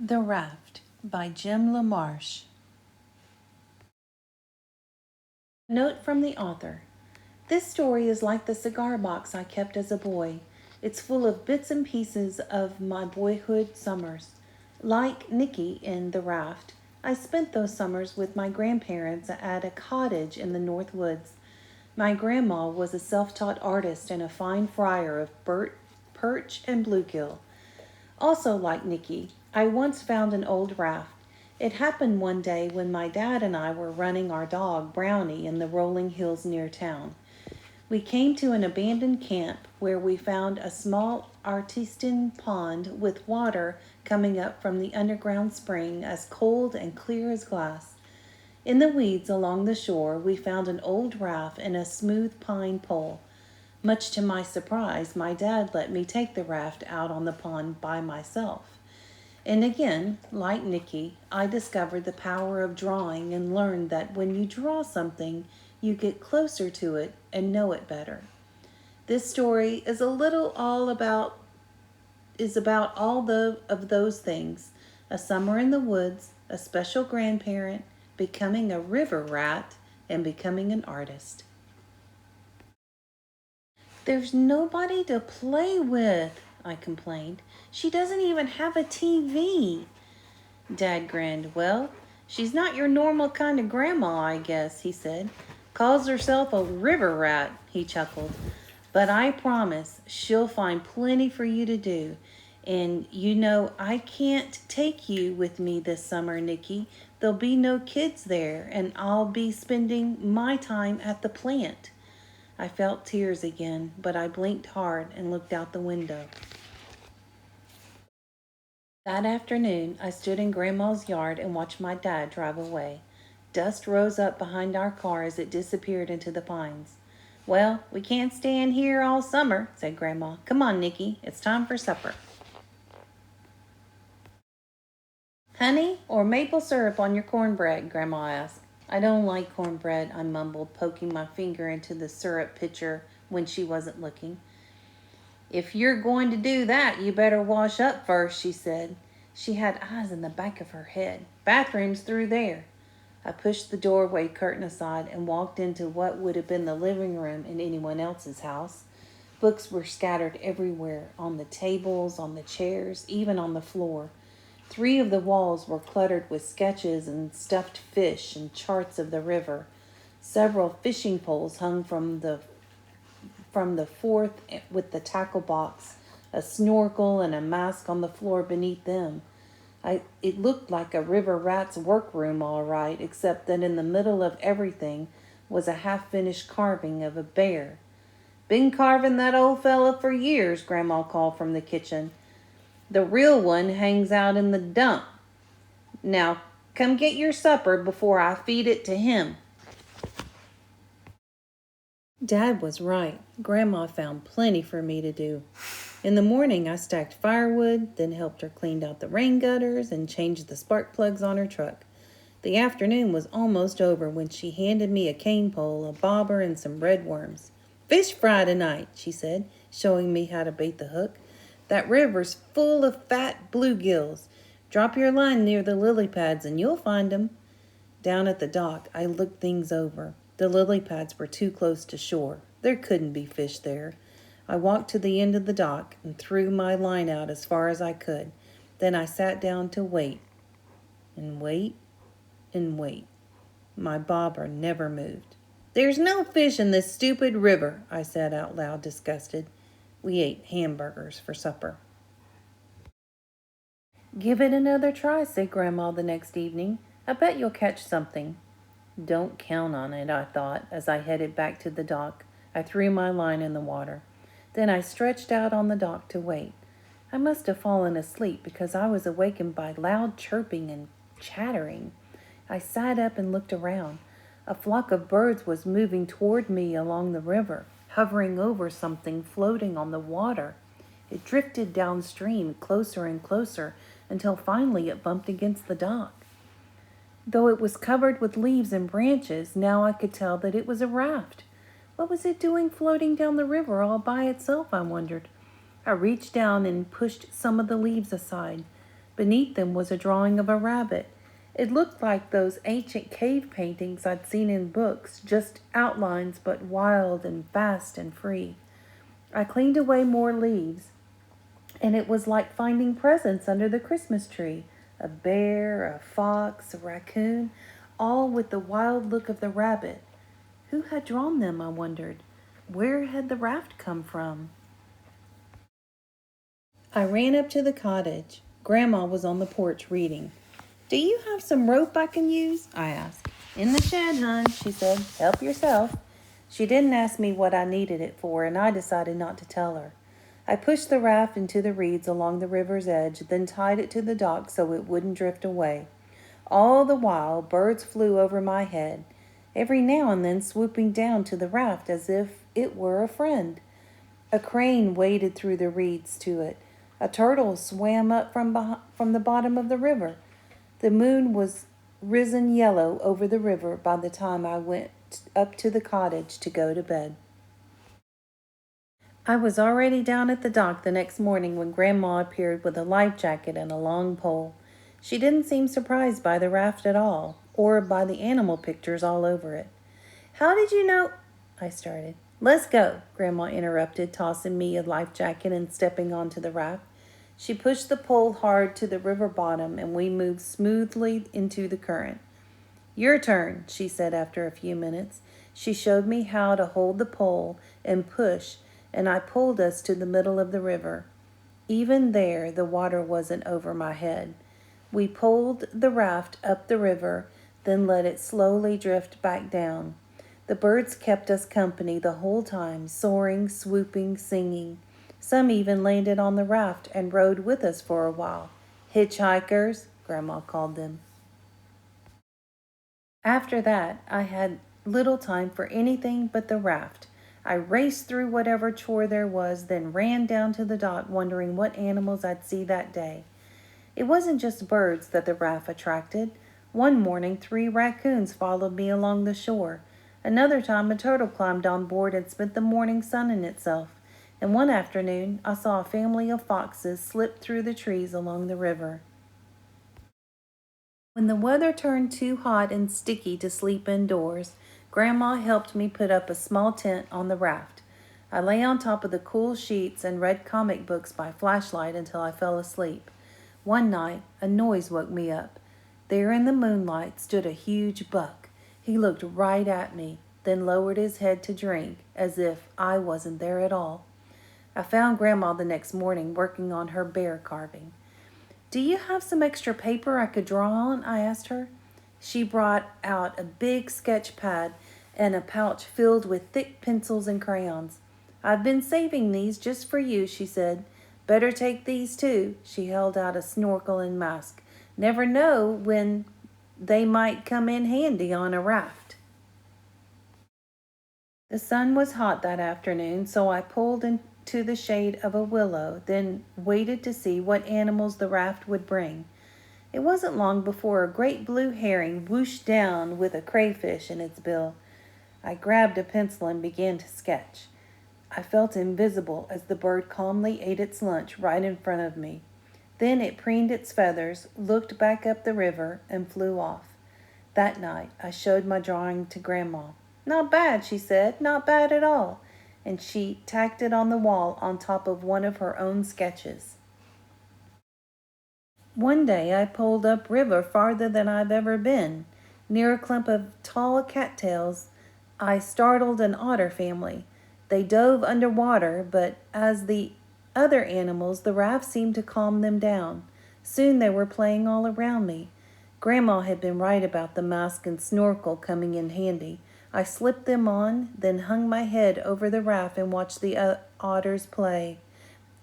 The Raft by Jim LaMarche. Note from the author. This story is like the cigar box I kept as a boy. It's full of bits and pieces of my boyhood summers. Like Nicky in The Raft, I spent those summers with my grandparents at a cottage in the North Woods. My grandma was a self-taught artist and a fine friar of perch and bluegill. Also, like Nicky, I once found an old raft. It happened one day when my dad and I were running our dog, Brownie, in the rolling hills near town. We came to an abandoned camp where we found a small artesian pond with water coming up from the underground spring as cold and clear as glass. In the weeds along the shore, we found an old raft and a smooth pine pole. Much to my surprise, my dad let me take the raft out on the pond by myself. And again, like Nicky, I discovered the power of drawing and learned that when you draw something, you get closer to it and know it better. This story is about all of those things: a summer in the woods, a special grandparent, becoming a river rat, and becoming an artist. There's nobody to play with, I complained. She doesn't even have a TV. Dad grinned. Well, she's not your normal kind of grandma, I guess, he said. Calls herself a river rat, he chuckled. But I promise she'll find plenty for you to do. And you know I can't take you with me this summer, Nicky. There'll be no kids there, and I'll be spending my time at the plant. I felt tears again, but I blinked hard and looked out the window. That afternoon, I stood in Grandma's yard and watched my dad drive away. Dust rose up behind our car as it disappeared into the pines. Well, we can't stand here all summer, said Grandma. Come on, Nicky, it's time for supper. Honey or maple syrup on your cornbread? Grandma asked. I don't like cornbread, I mumbled, poking my finger into the syrup pitcher when she wasn't looking. If you're going to do that, you better wash up first, she said. She had eyes in the back of her head. Bathroom's through there. I pushed the doorway curtain aside and walked into what would have been the living room in anyone else's house. Books were scattered everywhere, on the tables, on the chairs, even on the floor. 3 of the walls were cluttered with sketches and stuffed fish and charts of the river. Several fishing poles hung from the fourth with the tackle box, a snorkel and a mask on the floor beneath them. It looked like a river rat's workroom, all right, except that in the middle of everything was a half-finished carving of a bear. Been carving that old fella for years, Grandma called from the kitchen. The real one hangs out in the dump. Now, come get your supper before I feed it to him. Dad was right. Grandma found plenty for me to do. In the morning, I stacked firewood, then helped her clean out the rain gutters and changed the spark plugs on her truck. The afternoon was almost over when she handed me a cane pole, a bobber, and some red worms. Fish fry tonight, she said, showing me how to bait the hook. That river's full of fat bluegills. Drop your line near the lily pads and you'll find 'em. Down at the dock, I looked things over. The lily pads were too close to shore. There couldn't be fish there. I walked to the end of the dock and threw my line out as far as I could. Then I sat down to wait and wait and wait. My bobber never moved. There's no fish in this stupid river, I said out loud, disgusted. We ate hamburgers for supper. Give it another try, said Grandma the next evening. I bet you'll catch something. Don't count on it, I thought, as I headed back to the dock. I threw my line in the water. Then I stretched out on the dock to wait. I must have fallen asleep because I was awakened by loud chirping and chattering. I sat up and looked around. A flock of birds was moving toward me along the river, hovering over something floating on the water. It drifted downstream closer and closer until finally it bumped against the dock. Though it was covered with leaves and branches, now I could tell that it was a raft. What was it doing floating down the river all by itself, I wondered. I reached down and pushed some of the leaves aside. Beneath them was a drawing of a rabbit. It looked like those ancient cave paintings I'd seen in books, just outlines but wild and fast and free. I cleaned away more leaves, and it was like finding presents under the Christmas tree. A bear, a fox, a raccoon, all with the wild look of the rabbit. Who had drawn them, I wondered? Where had the raft come from? I ran up to the cottage. Grandma was on the porch reading. "Do you have some rope I can use?" I asked. "In the shed, hon," she said. "Help yourself." She didn't ask me what I needed it for, and I decided not to tell her. I pushed the raft into the reeds along the river's edge, then tied it to the dock so it wouldn't drift away. All the while, birds flew over my head, every now and then swooping down to the raft as if it were a friend. A crane waded through the reeds to it. A turtle swam up from the bottom of the river. The moon was risen yellow over the river by the time I went up to the cottage to go to bed. I was already down at the dock the next morning when Grandma appeared with a life jacket and a long pole. She didn't seem surprised by the raft at all, or by the animal pictures all over it. "How did you know—" I started. "Let's go," Grandma interrupted, tossing me a life jacket and stepping onto the raft. She pushed the pole hard to the river bottom, and we moved smoothly into the current. "Your turn," she said after a few minutes. She showed me how to hold the pole and push, and I pulled us to the middle of the river. Even there, the water wasn't over my head. We pulled the raft up the river, then let it slowly drift back down. The birds kept us company the whole time, soaring, swooping, singing. Some even landed on the raft and rode with us for a while. Hitchhikers, Grandma called them. After that, I had little time for anything but the raft. I raced through whatever chore there was, then ran down to the dock wondering what animals I'd see that day. It wasn't just birds that the raft attracted. One morning, 3 raccoons followed me along the shore. Another time, a turtle climbed on board and spent the morning sunning itself. And one afternoon, I saw a family of foxes slip through the trees along the river. When the weather turned too hot and sticky to sleep indoors, Grandma helped me put up a small tent on the raft. I lay on top of the cool sheets and read comic books by flashlight until I fell asleep. One night, a noise woke me up. There in the moonlight stood a huge buck. He looked right at me, then lowered his head to drink, as if I wasn't there at all. I found Grandma the next morning working on her bear carving. "Do you have some extra paper I could draw on?" I asked her. She brought out a big sketch pad and a pouch filled with thick pencils and crayons. "I've been saving these just for you," she said. "Better take these too." She held out a snorkel and mask. "Never know when they might come in handy on a raft." The sun was hot that afternoon, so I pulled into the shade of a willow, then waited to see what animals the raft would bring. It wasn't long before a great blue herring whooshed down with a crayfish in its bill. I grabbed a pencil and began to sketch. I felt invisible as the bird calmly ate its lunch right in front of me. Then it preened its feathers, looked back up the river, and flew off. That night, I showed my drawing to Grandma. "Not bad," she said, "not bad at all." And she tacked it on the wall on top of one of her own sketches. One day I pulled up river farther than I've ever been. Near a clump of tall cattails, I startled an otter family. They dove underwater, but as the other animals, the raft seemed to calm them down. Soon they were playing all around me. Grandma had been right about the mask and snorkel coming in handy. I slipped them on, then hung my head over the raft and watched the otters play.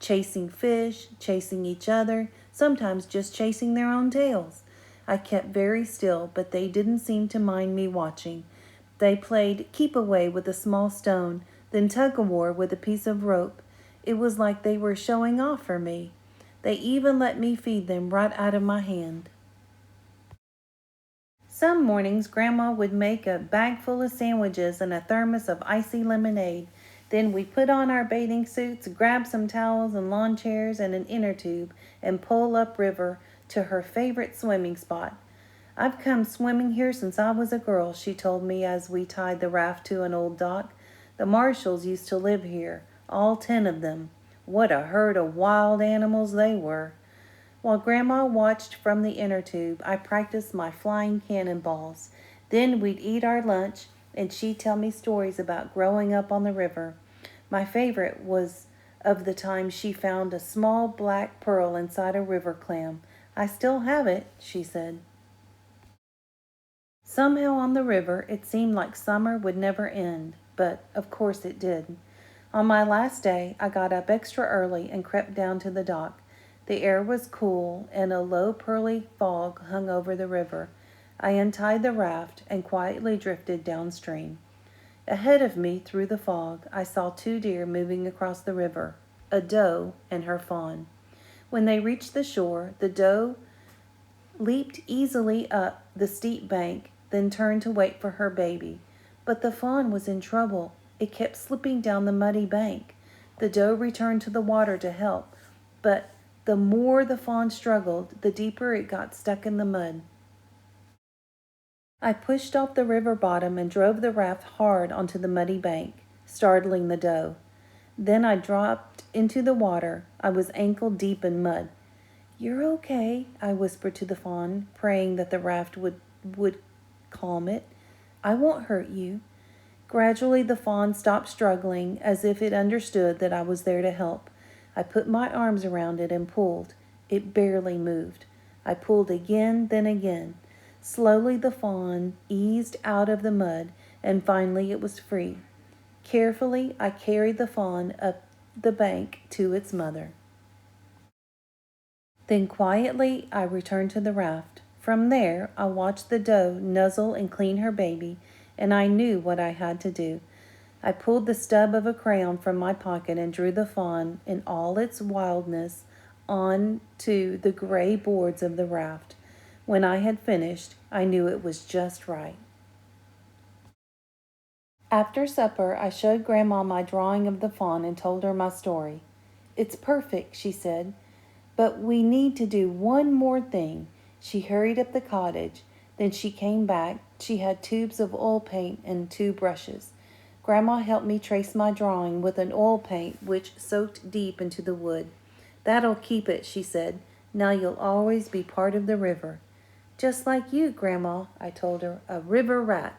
Chasing fish, chasing each other, sometimes just chasing their own tails. I kept very still, but they didn't seem to mind me watching. They played keep away with a small stone, then tug-of-war with a piece of rope. It was like they were showing off for me. They even let me feed them right out of my hand. Some mornings, Grandma would make a bag full of sandwiches and a thermos of icy lemonade. Then we put on our bathing suits, grab some towels and lawn chairs and an inner tube, and pull up river to her favorite swimming spot. I've come swimming here since I was a girl, she told me as we tied the raft to an old dock. The Marshalls used to live here, all 10 of them. What a herd of wild animals they were. While Grandma watched from the inner tube, I practiced my flying cannonballs. Then we'd eat our lunch, and she'd tell me stories about growing up on the river. My favorite was of the time she found a small black pearl inside a river clam. I still have it, she said. Somehow on the river, it seemed like summer would never end, but of course it did. On my last day, I got up extra early and crept down to the dock. The air was cool, and a low pearly fog hung over the river. I untied the raft and quietly drifted downstream. Ahead of me, through the fog, I saw 2 deer moving across the river, a doe and her fawn. When they reached the shore, the doe leaped easily up the steep bank, then turned to wait for her baby. But the fawn was in trouble. It kept slipping down the muddy bank. The doe returned to the water to help, but the more the fawn struggled, the deeper it got stuck in the mud. I pushed off the river bottom and drove the raft hard onto the muddy bank, startling the doe. Then I dropped into the water. I was ankle deep in mud. "You're okay," I whispered to the fawn, praying that the raft would calm it. "I won't hurt you." Gradually the fawn stopped struggling, as if it understood that I was there to help. I put my arms around it and pulled. It barely moved. I pulled again, then again. Slowly the fawn eased out of the mud, and finally it was free. Carefully, I carried the fawn up the bank to its mother. Then quietly, I returned to the raft. From there, I watched the doe nuzzle and clean her baby, and I knew what I had to do. I pulled the stub of a crayon from my pocket and drew the fawn in all its wildness onto the gray boards of the raft. When I had finished, I knew it was just right. After supper, I showed Grandma my drawing of the fawn and told her my story. "It's perfect," she said, "but we need to do one more thing." She hurried up the cottage. Then she came back. She had tubes of oil paint and 2 brushes. Grandma helped me trace my drawing with an oil paint which soaked deep into the wood. "That'll keep it," she said. "Now you'll always be part of the river." "Just like you, Grandma," I told her. "A river rat."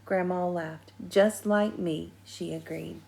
Grandma laughed. "Just like me," she agreed.